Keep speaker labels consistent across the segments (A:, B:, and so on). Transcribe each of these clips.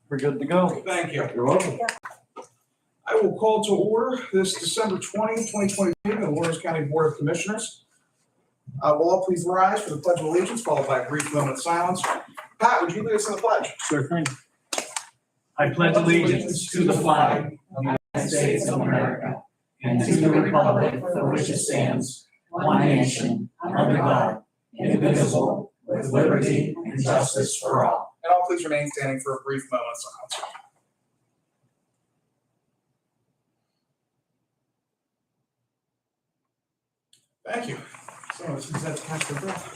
A: We're good to go.
B: Thank you.
A: You're welcome.
B: I will call to order this December 20, 2020 meeting of the Lawrence County Board of Commissioners. Will all please rise for the Pledge of Allegiance, followed by a brief moment of silence. Pat, would you lead us in the pledge?
A: Sure thing. I pledge allegiance to the flag of the United States of America and to the republic for which it stands, one nation, under God, indivisible, with liberty and justice for all.
B: And all please remain standing for a brief moment of silence. Thank you. So, since that's past the breath.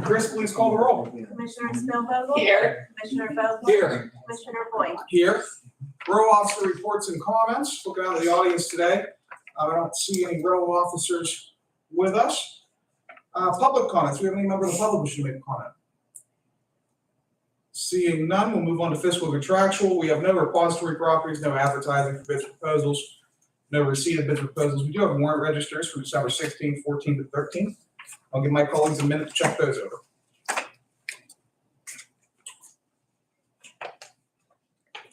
B: Chris, please call the roll.
C: Commissioner Spielvogel?
D: Here.
C: Commissioner Vogler?
B: Here.
C: Commissioner Boyd?
B: Here. Row officer reports and comments. Looking out at the audience today. I don't see any row officers with us. Public comments. Do we have any member of the public wishing to make a comment? Seeing none, we'll move on to fiscal contractual. We have no repository properties, no advertising for bids proposals, no receipt of bids proposals. We do have warrant registers for December 16th, 14th, and 13th. I'll give my colleagues a minute to check those over.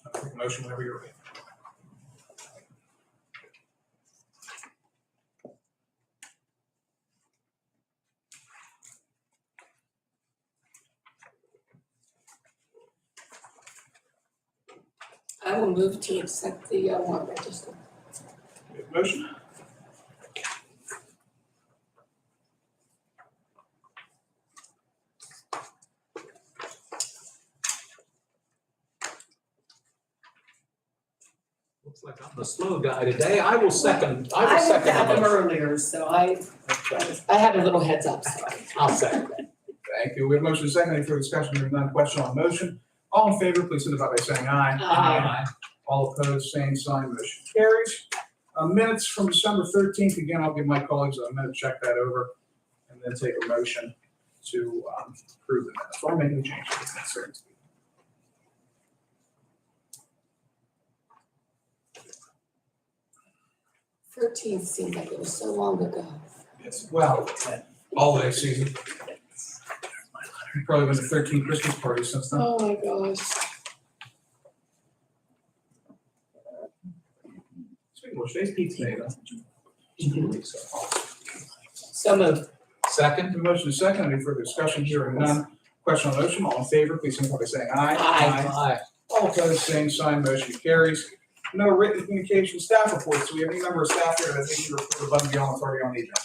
B: I'll take a motion whenever you're ready.
D: I will move to accept the warrant register.
B: We have a motion.
E: Looks like I'm the slow guy today. I will second.
D: I looked
E: second
D: at
E: the
D: them
E: motion.
D: earlier, so I had a little heads up, so.
E: I'll second it.
B: Thank you. We have a motion and a second. Any further discussion? Hearing none. Question on the motion. All in favor, please signify by saying aye.
D: Aye.
B: All opposed, same sign. Motion carries. Minutes from December 13th. Again, I'll give my colleagues a minute to check that over and then take a motion to approve the minutes. Or make any changes if necessary.
D: 13th seemed like it was so long ago.
B: Yes. Well, holiday season. Probably been to 13 Christmas parties since then.
D: Oh my gosh.
B: Speaking of which, today's pizza day, though.
D: So moved.
E: Second.
B: The motion is second. Any further discussion? Hearing none. Question on the motion. All in favor, please signify by saying aye.
E: Aye.
B: All opposed, same sign. Motion carries. No written communication staff reports. Do we have any member of staff here that needs to report above and beyond what's already on the agenda?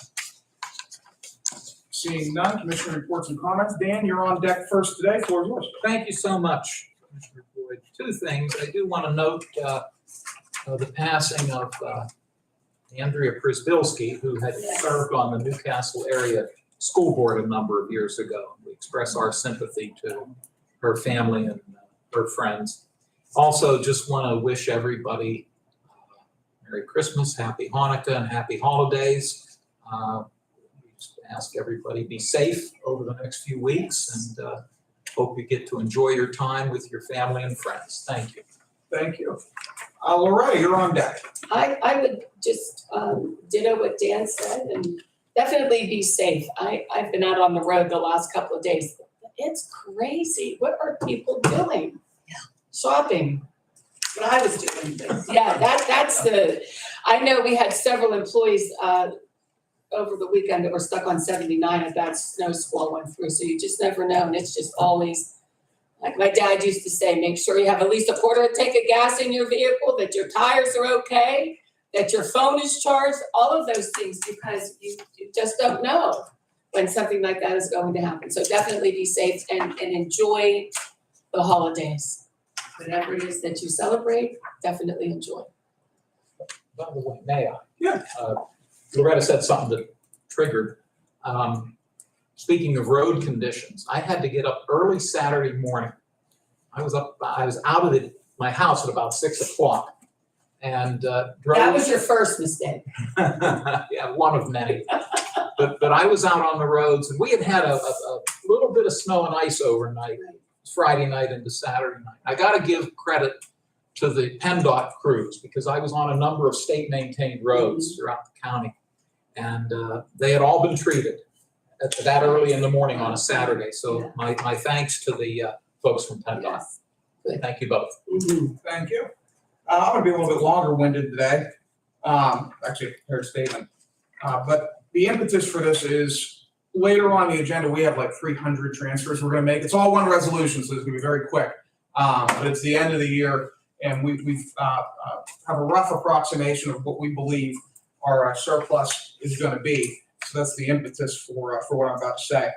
B: Seeing none, commissioner reports and comments. Dan, you're on deck first today. Floor is yours.
E: Thank you so much, Commissioner Boyd. Two things. I do want to note the passing of Andrea Przbilski, who had served on the Newcastle area school board a number of years ago. We express our sympathy to her family and her friends. Also, just want to wish everybody Merry Christmas, Happy Hanukkah, and Happy Holidays. We just ask everybody be safe over the next few weeks, and hope you get to enjoy your time with your family and friends. Thank you.
B: Thank you. Loretta, you're on deck.
D: I would just ditto what Dan said and definitely be safe. I've been out on the road the last couple of days. It's crazy. What are people doing? Shopping. What I was doing. Yeah, that's I know we had several employees over the weekend that were stuck on 79 as that snow squall went through. So you just never know. And it's just always, like my dad used to say, make sure you have at least a quarter of a tank of gas in your vehicle, that your tires are okay, that your phone is charged, all of those things, because you just don't know when something like that is going to happen. So definitely be safe and enjoy the holidays. Whatever it is that you celebrate, definitely enjoy.
E: By the way, may I?
B: Yeah.
E: Loretta said something that triggered. Speaking of road conditions, I had to get up early Saturday morning. I was out of my house at about 6 o'clock and drove.
D: That was your first mistake.
E: Yeah, one of many. But I was out on the roads, and we had a little bit of snow and ice overnight, Friday night into Saturday night. I got to give credit to the PennDOT crews because I was on a number of state-maintained roads throughout the county, and they had all been treated at that early in the morning on a Saturday. So my thanks to the folks from PennDOT.
D: Yes. Good.
E: Thank you both.
D: Mhm.
B: Thank you. I'm gonna be a little bit longer-winded today. Actually, a prepared statement. But the impetus for this is later on the agenda, we have like 300 transfers we're gonna make. It's all one resolution, so it's gonna be very quick. But it's the end of the year, and we've have a rough approximation of what we believe our surplus is gonna be. So that's the impetus for what I'm about to say.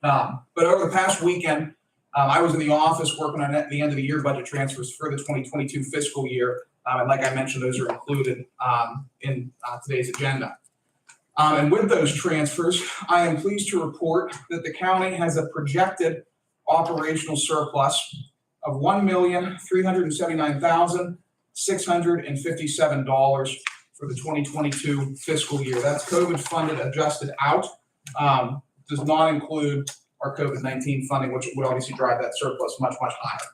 B: But over the past weekend, I was in the office working on the end of the year budget transfers for the 2022 fiscal year. And like I mentioned, those are included in today's agenda. And with those transfers, I am pleased to report that the county has a projected operational surplus of $1,379,657 for the 2022 fiscal year. That's COVID funded adjusted out. Does not include our COVID-19 funding, which would obviously drive that surplus much, much higher.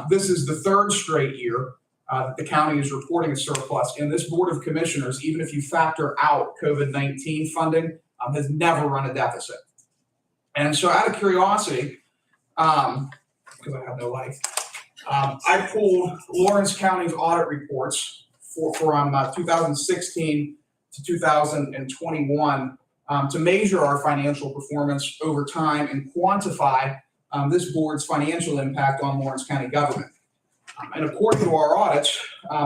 B: This is the third straight year that the county is reporting a surplus, and this Board of Commissioners, even if you factor out COVID-19 funding, has never run a deficit. And so out of curiosity, because I have no life, I pulled Lawrence County's audit reports from 2016 to 2021 to measure our financial performance over time and quantify this board's financial impact on Lawrence County government. And according to our audits,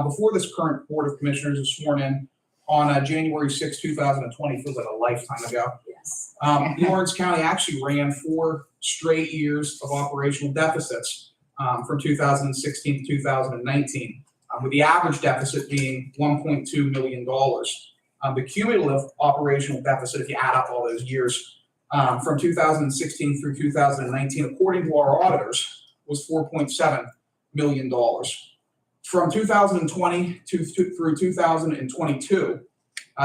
B: before this current Board of Commissioners was sworn in on January 6, 2020, feels like a lifetime ago,
D: Yes.
B: Lawrence County actually ran 4 straight years of operational deficits from 2016 to 2019, with the average deficit being $1.2 million. The cumulative operational deficit, if you add up all those years, from 2016 through 2019, according to our auditors, was $4.7 million. From 2020 through 2022,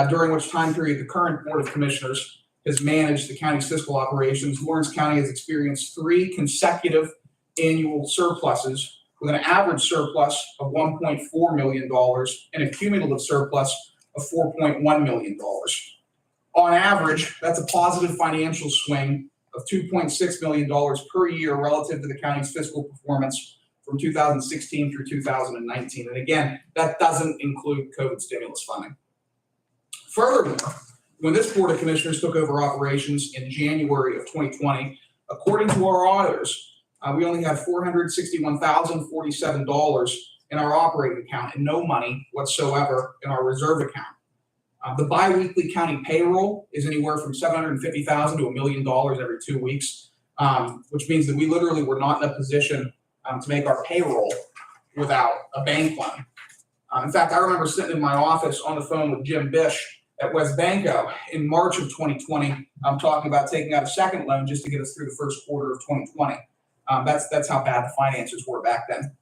B: during which time period the current Board of Commissioners has managed the county's fiscal operations, Lawrence County has experienced 3 consecutive annual surpluses with an average surplus of $1.4 million and a cumulative surplus of $4.1 million. On average, that's a positive financial swing of $2.6 million per year relative to the county's fiscal performance from 2016 through 2019. And again, that doesn't include COVID stimulus funding. Furthermore, when this Board of Commissioners took over operations in January of 2020, according to our auditors, we only had $461,047 in our operating account and no money whatsoever in our reserve account. The biweekly county payroll is anywhere from $750,000 to $1 million every 2 weeks, which means that we literally were not in a position to make our payroll without a bank loan. In fact, I remember sitting in my office on the phone with Jim Bish at West Banco in March of 2020, talking about taking out a second loan just to get us through the first quarter of 2020. That's how bad the finances were back then.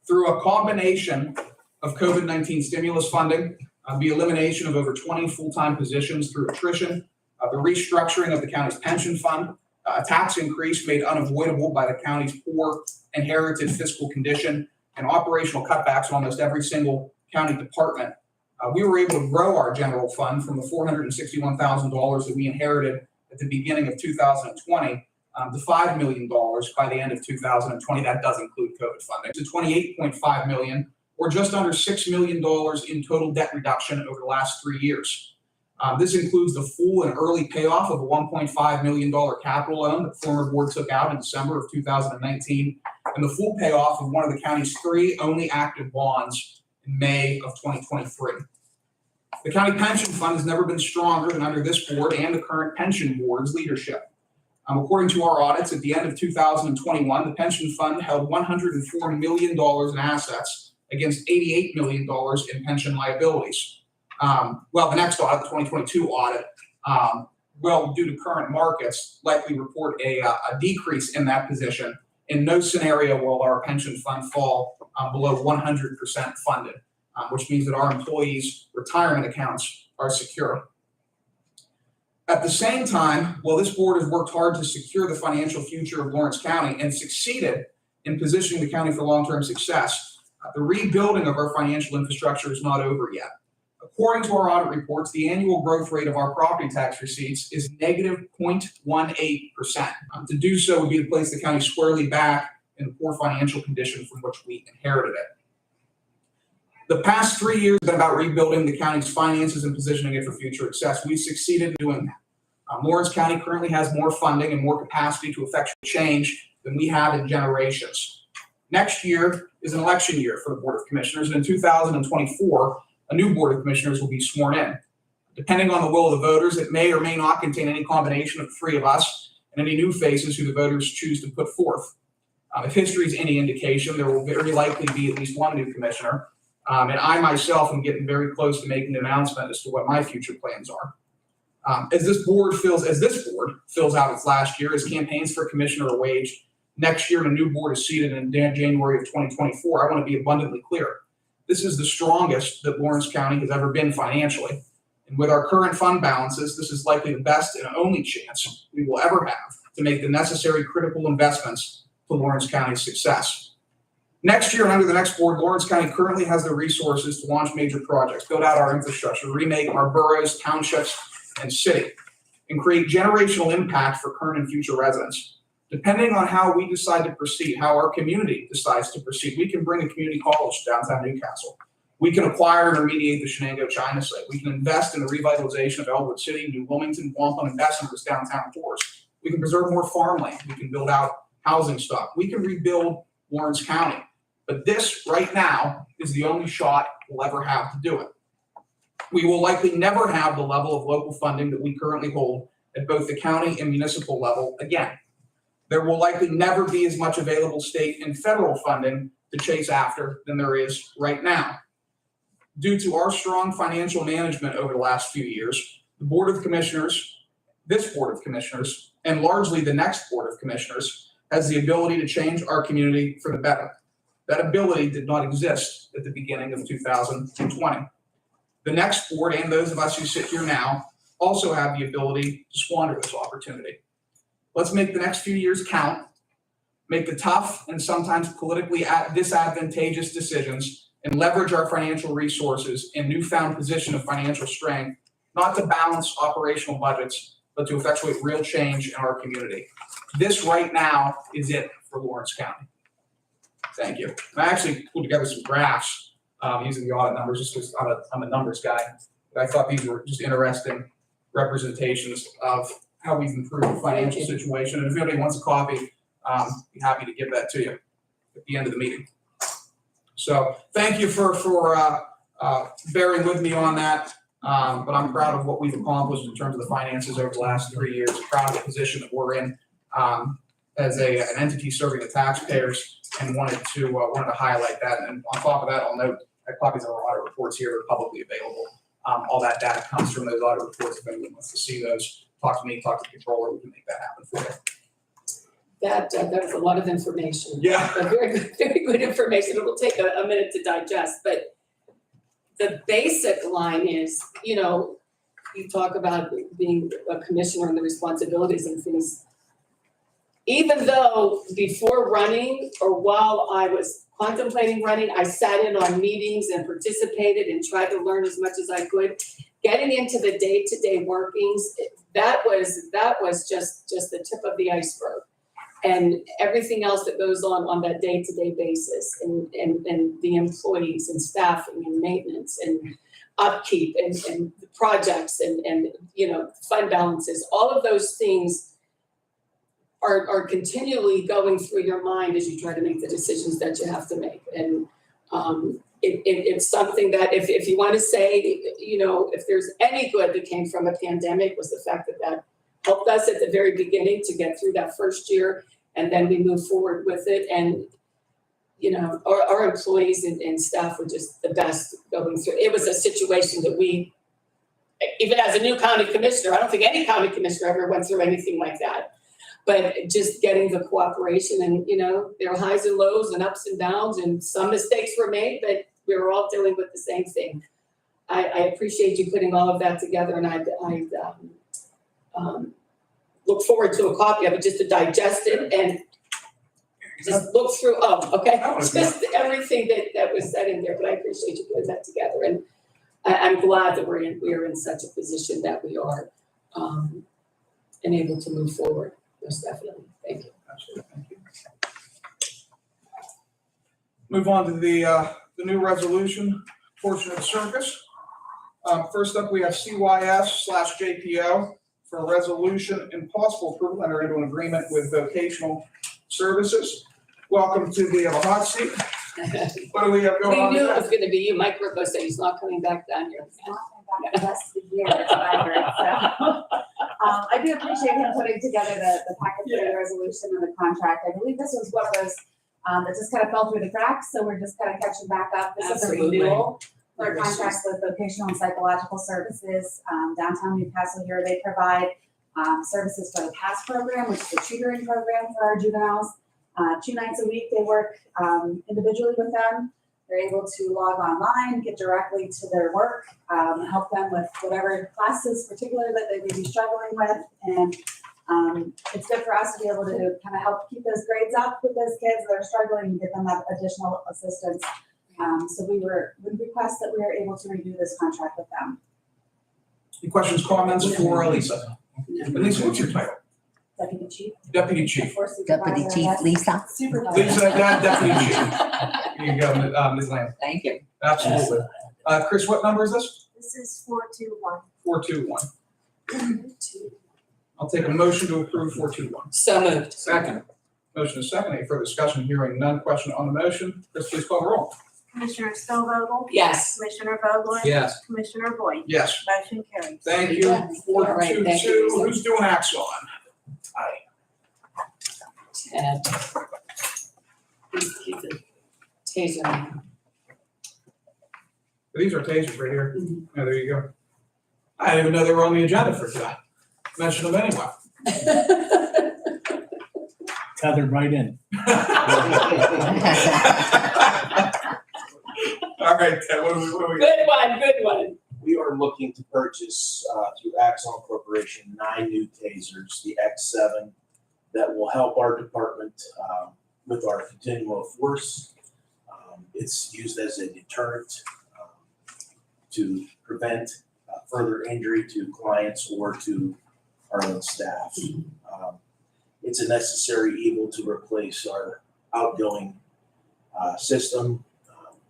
B: Through a combination of COVID-19 stimulus funding, the elimination of over 20 full-time positions through attrition, the restructuring of the county's pension fund, a tax increase made unavoidable by the county's poor inherited fiscal condition, and operational cutbacks on almost every single county department, we were able to grow our general fund from the $461,000 that we inherited at the beginning of 2020 to $5 million by the end of 2020. That does include COVID funding, to $28.5 million, or just under $6 million in total debt reduction over the last 3 years. This includes the full and early payoff of a $1.5 million capital loan that the former board took out in December of 2019, and the full payoff of one of the county's 3 only active bonds in May of 2023. The county pension fund has never been stronger than under this board and the current pension board's leadership. According to our audits, at the end of 2021, the pension fund held $104 million in assets against $88 million in pension liabilities. The next audit, the 2022 audit, will, due to current markets, likely report a decrease in that position. In no scenario will our pension fund fall below 100% funded, which means that our employees' retirement accounts are secure. At the same time, while this board has worked hard to secure the financial future of Lawrence County and succeeded in positioning the county for long-term success, the rebuilding of our financial infrastructure is not over yet. According to our audit reports, the annual growth rate of our property tax receipts is negative 0.18%. To do so would be to place the county squarely back in the poor financial condition from which we inherited it. The past 3 years have been about rebuilding the county's finances and positioning it for future success. We've succeeded in doing that. Lawrence County currently has more funding and more capacity to effectuate change than we have in generations. Next year is an election year for the Board of Commissioners, and in 2024, a new Board of Commissioners will be sworn in. Depending on the will of the voters, it may or may not contain any combination of the three of us and any new faces who the voters choose to put forth. If history is any indication, there will very likely be at least one new commissioner. And I myself am getting very close to making an announcement as to what my future plans are. As this board fills out its last year, as campaigns for commissioner are waged, next year and a new board is seated in January of 2024, I want to be abundantly clear. This is the strongest that Lawrence County has ever been financially. And with our current fund balances, this is likely the best and only chance we will ever have to make the necessary critical investments to Lawrence County's success. Next year and under the next board, Lawrence County currently has the resources to launch major projects, build out our infrastructure, remake our boroughs, townships, and city, and create generational impact for current and future residents. Depending on how we decide to proceed, how our community decides to proceed, we can bring a community college to downtown Newcastle. We can acquire and remediate the Shenango China site. We can invest in the revitalization of Elwood City, New Wilmington, Wampum, and Bessonhurst downtown cores. We can preserve more farmland. We can build out housing stock. We can rebuild Lawrence County. But this right now is the only shot we'll ever have to do it. We will likely never have the level of local funding that we currently hold at both the county and municipal level again. There will likely never be as much available state and federal funding to chase after than there is right now. Due to our strong financial management over the last few years, the Board of Commissioners, this Board of Commissioners, and largely the next Board of Commissioners has the ability to change our community for the better. That ability did not exist at the beginning of 2020. The next board and those of us who sit here now also have the ability to squander this opportunity. Let's make the next few years count, make the tough and sometimes politically disadvantageous decisions, and leverage our financial resources and newfound position of financial strength, not to balance operational budgets, but to effectuate real change in our community. This right now is it for Lawrence County. Thank you. And I actually put together some graphs using the audit numbers just because I'm a numbers guy. But I thought these were just interesting representations of how we've improved the financial situation. And if anybody wants a copy, be happy to give that to you at the end of the meeting. So thank you for bearing with me on that. But I'm proud of what we've accomplished in terms of the finances over the last 3 years. Proud of the position that we're in as an entity serving the taxpayers, and wanted to highlight that. And on top of that, I'll note that copies of our audit reports here are publicly available. All that data comes from those audit reports. If anyone wants to see those, talk to me, talk to the controller. We can make that happen for you.
D: That was a lot of information.
B: Yeah.
D: But very good information. It will take a minute to digest, but the basic line is, you talk about being a commissioner and the responsibilities and things. Even though before running or while I was contemplating running, I sat in on meetings and participated and tried to learn as much as I could. Getting into the day-to-day workings, that was just the tip of the iceberg. And everything else that goes on that day-to-day basis, and the employees and staffing and maintenance and upkeep and the projects and fund balances, all of those things are continually going through your mind as you try to make the decisions that you have to make. And it's something that if you want to say, if there's any good that came from a pandemic, was the fact that helped us at the very beginning to get through that first year, and then we move forward with it. And our employees and staff were just the best going through. It was a situation that we, even as a new county commissioner, I don't think any county commissioner ever went through anything like that. But just getting the cooperation, and there are highs and lows and ups and downs, and some mistakes were made, but we were all dealing with the same thing. I appreciate you putting all of that together, and I look forward to a copy of it just to digest it and just look through. Oh, okay. Just everything that was said in there, but I appreciate you putting that together. And I'm glad that we are in such a position that we are, and able to move forward, most definitely, thank you.
B: Absolutely, thank you. Move on to the new resolution portion of the circus. First up, we have CYS/JPO for a resolution and possible approval, enter into an agreement with vocational services. Welcome to the hot seat. What do we have going
D: We
B: on?
D: knew it was gonna be you, Mike Ribbo said he's not coming back down here.
C: It's not coming back the rest of the year, is what I heard, so. I do appreciate him putting together the packet for the resolution and the contract. I believe this was one of those, that just kind of fell through the cracks, so we're just kind of catching back up. This is a
D: Absolutely.
C: renewal for a contract with vocational and psychological services, downtown Newcastle here. They provide, services for the PASS program, which is the tutoring program for our juveniles. 2 nights a week, they work, individually with them. They're able to log online, get directly to their work, help them with whatever classes particularly that they may be struggling with. And it's good for us to be able to kind of help keep those grades up with those kids that are struggling and give them that additional assistance. So we request that we are able to renew this contract with them.
B: Any questions, comments for Lisa? Lisa, what's your title?
C: Deputy Chief.
B: Deputy Chief.
C: Or Supervisor,
F: Deputy Chief
C: yes.
F: Lisa.
C: Supervisor.
B: Lisa, Deputy Chief. Here you go, Ms. Lamb.
F: Thank you.
B: Absolutely. Chris, what number is this?
C: This is 421.
B: 421. I'll take a motion to approve 421.
D: So moved.
B: Second. Motion is second. Any further discussion? Hearing none. Question on the motion. Chris, please call the roll.
C: Commissioner Spielvogel?
D: Yes.
C: Commissioner Vogler?
E: Yes.
C: Commissioner Boyd?
B: Yes.
C: Motion carries.
B: Thank you.
D: All right, thank
B: 422.
D: you.
B: Who's doing Axon? Aye.
D: Ted. He's a taser.
B: These are tasers right here.
D: Mhm.
B: Yeah, there you go. I didn't even know they were on the agenda for today. Mention them anyway.
A: Tethered right in.
B: All right, Ted, what do we?
D: Good one.
G: We are looking to purchase through Axon Corporation 9 new tasers, the X7, that will help our department with our continuum of force. It's used as a deterrent to prevent further injury to clients or to our own staff. It's a necessary evil to replace our outgoing system.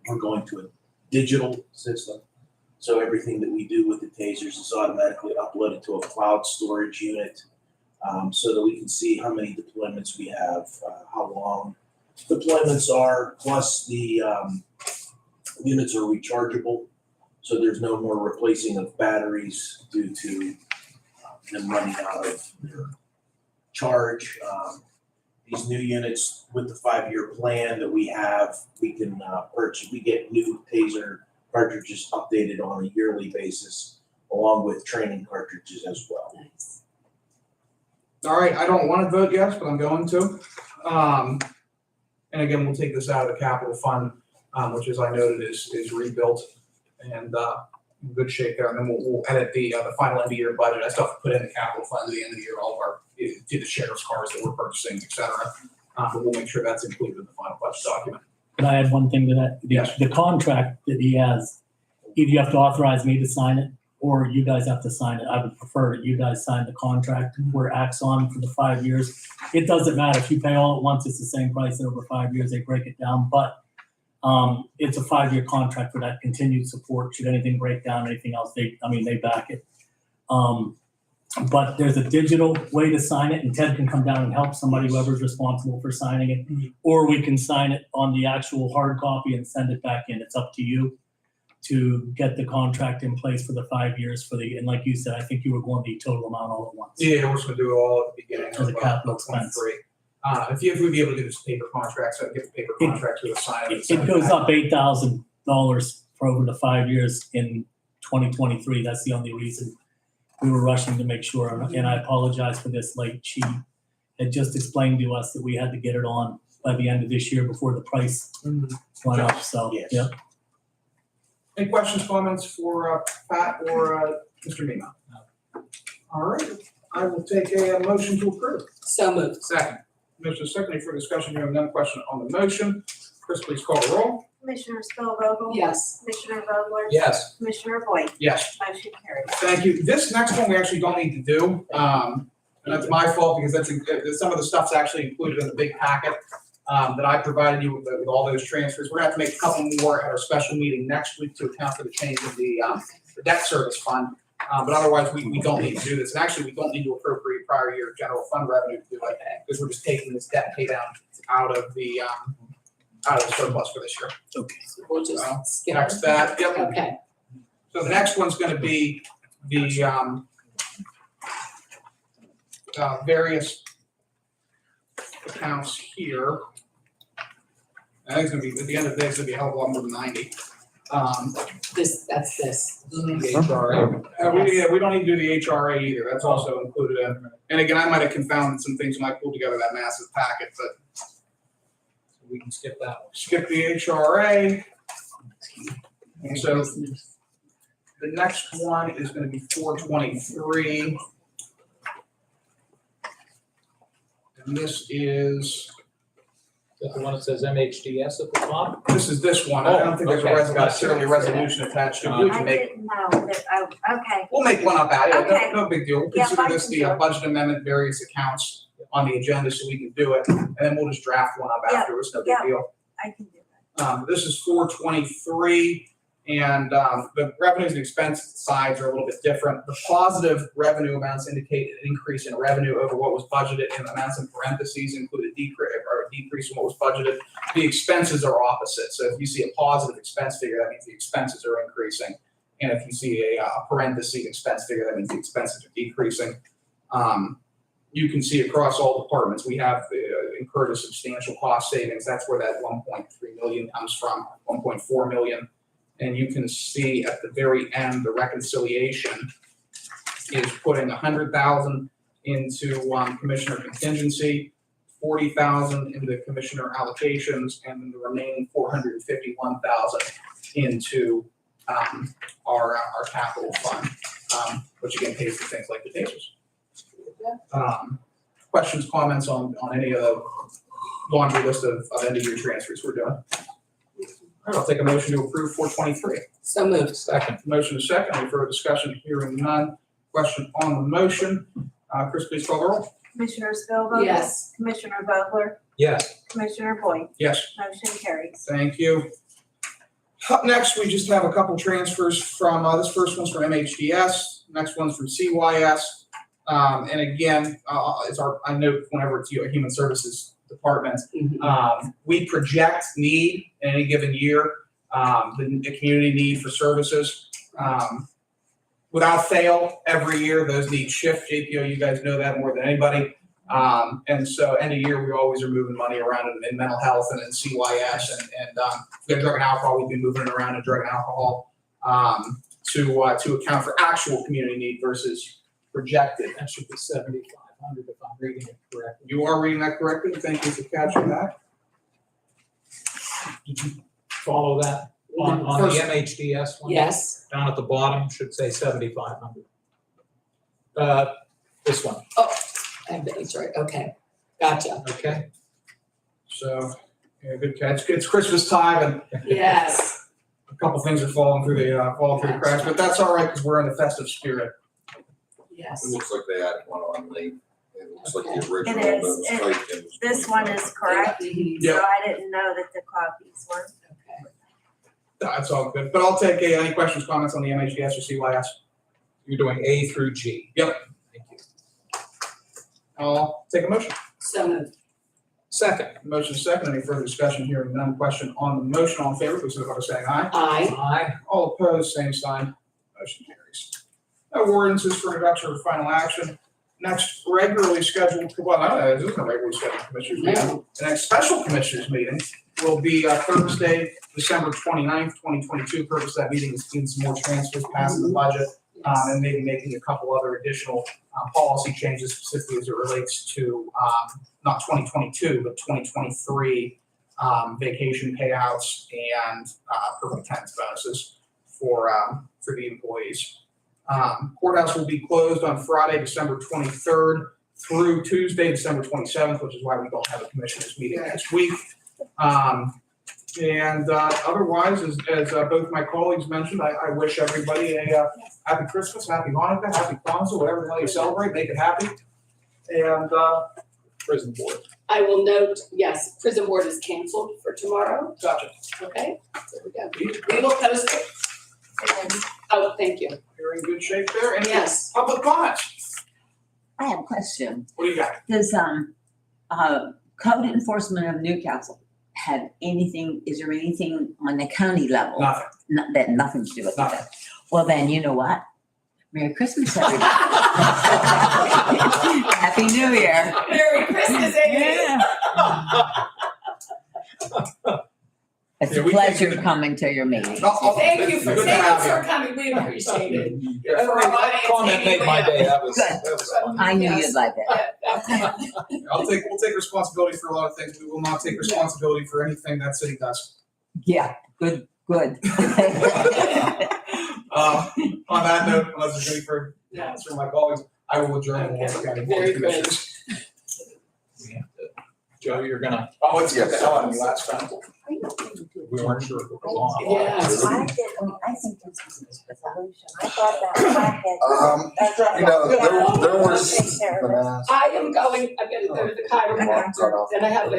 G: We're going to a digital system. So everything that we do with the tasers is automatically uploaded to a cloud storage unit, so that we can see how many deployments we have, how long deployments are, plus the units are rechargeable. So there's no more replacing of batteries due to them running out of their charge. These new units with the 5-year plan that we have, we can purchase. We get new taser cartridges updated on a yearly basis, along with training cartridges as well.
D: Nice.
B: All right, I don't want to vote yes, but I'm going to. And again, we'll take this out of the capital fund, which, as I noted, is rebuilt and in good shape there. And then we'll edit the final end of year budget. I still have to put in the capital fund at the end of the year, all of our, to the sheriff's cars that we're purchasing, et cetera. But we'll make sure that's included in the final budget document.
A: Can I add one thing to that?
B: Yes.
A: The contract that he has, either you have to authorize me to sign it, or you guys have to sign it. I would prefer that you guys sign the contract where Axon for the 5 years. It doesn't matter if you pay all at once, it's the same price, and over 5 years, they break it down. But it's a 5-year contract for that continued support. Should anything break down, anything else, they back it. But there's a digital way to sign it, and Ted can come down and help somebody, whoever's responsible for signing it. Or we can sign it on the actual hard copy and send it back in. It's up to you to get the contract in place for the 5 years and like you said, I think you were going the total amount all at once.
B: Yeah, we're just gonna do it all at the beginning
A: As a
B: of
A: capital expense.
B: 23. If we'd be able to do this paper contract, so I get the paper contract to the sign.
A: It goes up $8,000 for over the 5 years in 2023. That's the only reason we were rushing to make sure. And I apologize for this late. She had just explained to us that we had to get it on by the end of this year before the price went up. So,
G: Yes.
A: yeah.
B: Any questions, comments for Pat or Mr. Mima?
E: No.
B: All right, I will take a motion to approve.
D: So moved.
B: Second. Motion is second. Any further discussion? You have none. Question on the motion. Chris, please call the roll.
F: Commissioner Spielvogel?
D: Yes.
F: Commissioner Vogler?
E: Yes.
F: Commissioner Boyd?
B: Yes.
F: Motion carries.
B: Thank you. This next one we actually don't need to do. And that's my fault because some of the stuff's actually included in the big packet that I provided you with all those transfers. We're gonna have to make a couple more at our special meeting next week to account for the change of the debt service fund. But otherwise, we don't need to do this. And actually, we don't need to appropriate prior year general fund revenue to do it because we're just taking this debt pay down out of the surplus for this year.
D: So we'll just skip.
B: Next that, yep.
D: Okay,
B: So the next one's gonna be the various accounts here. I think it's gonna be, at the end of the day, it's gonna be a hell of a lot more than 90.
D: that's this.
E: The HRA.
B: We don't need to do the HRA either, that's also included in. And again, I might have confounded some things when I pulled together that massive packet, but
E: We can skip that one.
B: skip the HRA. And so the next one is gonna be 423. And this is,
E: Is that the one that says MHDS at the top?
B: this is this one, I don't think there's a
E: Okay,
B: necessarily a resolution attached to it. We
F: I
B: can make,
F: didn't know that, oh, okay.
B: we'll make one up out of it,
F: Okay.
B: no big deal. We'll
F: Yeah,
B: consider
F: I
B: this
F: can
B: the
F: do it.
B: budget amendment, various accounts on the agenda so we can do it, and then we'll just draft one up
F: Yeah,
B: afterwards, no big
F: yeah.
B: deal.
F: I can do that.
B: This is 423, and the revenues and expense sides are a little bit different. The positive revenue amounts indicate an increase in revenue over what was budgeted, and amounts in parentheses include a decrease in what was budgeted. The expenses are opposite, so if you see a positive expense figure, that means the expenses are increasing. And if you see a parentheses expense figure, that means the expenses are decreasing. You can see across all departments, we have incurred a substantial cost savings. That's where that 1.3 million comes from, 1.4 million. And you can see at the very end, the reconciliation is putting 100,000 into commissioner contingency, 40,000 into the commissioner allocations, and then the remaining 451,000 into our capital fund, which again pays for things like the tasers. Questions, comments on any of the laundry list of end of year transfers we're doing? All right, I'll take a motion to approve 423.
D: So moved.
E: Second.
B: Motion is second, any further discussion, hearing none. Question on the motion, Chris, please call the roll.
F: Commissioner Spielvogel?
D: Yes.
F: Commissioner Vogler?
E: Yes.
F: Commissioner Boyd?
B: Yes.
F: Motion carries.
B: Thank you. Up next, we just have a couple transfers from, this first one's from MHDS, next one's from CYS. And again, I note whenever it's a human services department, we project need in any given year, the community need for services. Without fail, every year, those needs shift. JPO, you guys know that more than anybody. And so end of year, we always are moving money around in mental health and in CYS and if we have drug and alcohol, we've been moving it around in drug and alcohol to account for actual community need versus projected.
E: That should be 7,500 if I'm reading it correctly.
B: You are reading that correctly. Thank you for catching that.
E: Did you follow that on the MHDS one?
D: Yes.
E: Down at the bottom should say 7,500. This one,
D: I have the HRA, okay, gotcha.
E: okay?
B: So, yeah, good catch. It's Christmas time and
D: Yes.
B: a couple things are falling through the cracks, but that's all right because we're in the festive spirit.
D: Yes.
H: It looks like they added one on late. It looks like the
D: Okay.
H: original.
F: It is.
H: that was typed in was
F: This one is correct,
D: Mhm.
B: Yep.
F: so I didn't know that the copies were.
D: Okay.
B: That's all good. But I'll take any questions, comments on the MHDS or CYS.
E: You're doing A through G.
B: Yep.
E: Thank you.
B: I'll take a motion.
D: So moved.
E: Second.
B: Motion is second. Any further discussion? Hearing none. Question on the motion. All in favor, please signify by saying aye.
D: Aye.
E: Aye.
B: All opposed, same sign. Motion carries. Ordinances for introduction or final action. Next regularly scheduled, well, this isn't a regularly scheduled commissioners meeting. The next special commissioners meeting will be Thursday, December 29th, 2022. Purpose of that meeting is doing some more transfers, passing the budget, and maybe making a couple other additional policy changes specifically as it relates to not 2022, but 2023 vacation payouts and perfect attendance bonuses for the employees. Courthouse will be closed on Friday, December 23rd through Tuesday, December 27th, which is why we don't have a commissioners meeting next week. And otherwise, as both my colleagues mentioned, I wish everybody a happy Christmas, happy Hanukkah, happy Kwanzaa, whatever the hell you celebrate, make it happy. And
E: Prison board.
D: I will note, yes, prison board is canceled for tomorrow,
B: gotcha.
D: okay? There we go. We will post it. Oh, thank you.
B: You're in good shape there. Any
D: Yes.
B: public comments?
I: I have a question.
B: What do you got?
I: Does, code enforcement of Newcastle have anything, is there anything on the county level?
B: Nothing.
I: That nothing to do with
B: Nothing.
I: that? Well, then, you know what? Merry Christmas, everybody. Happy New Year.
D: Merry Christmas, Amy.
I: It's
B: Yeah,
I: a
B: we
I: pleasure
B: think-
I: coming to your meeting.
D: Thank you for,
B: Good to
D: thank
B: have
D: you
B: you.
D: for coming, we appreciate it.
B: Yeah.
D: For our audience,
E: Comment
D: Amy,
E: made my day, that was
I: Good.
E: fun.
I: I knew
D: Yes.
I: you'd like that.
D: Yeah,
B: We'll take responsibility for a lot of things. We will not take responsibility for anything that city does.
I: Yeah, good.
B: On that note, unless there's any further
D: Yeah.
B: comments from my colleagues, I will adjourn the Warren County Board
D: Very
B: of
D: good.
B: Commissioners.
E: We have to- Joe, you're gonna,
B: Oh, let's get the hell out of me last time.
E: we weren't sure if it was on.
D: Yes.
F: I think this was a resolution. I thought that packet.
H: There was.
D: I am going, I'm gonna go to the chiropractor, and I have a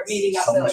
D: meeting up there.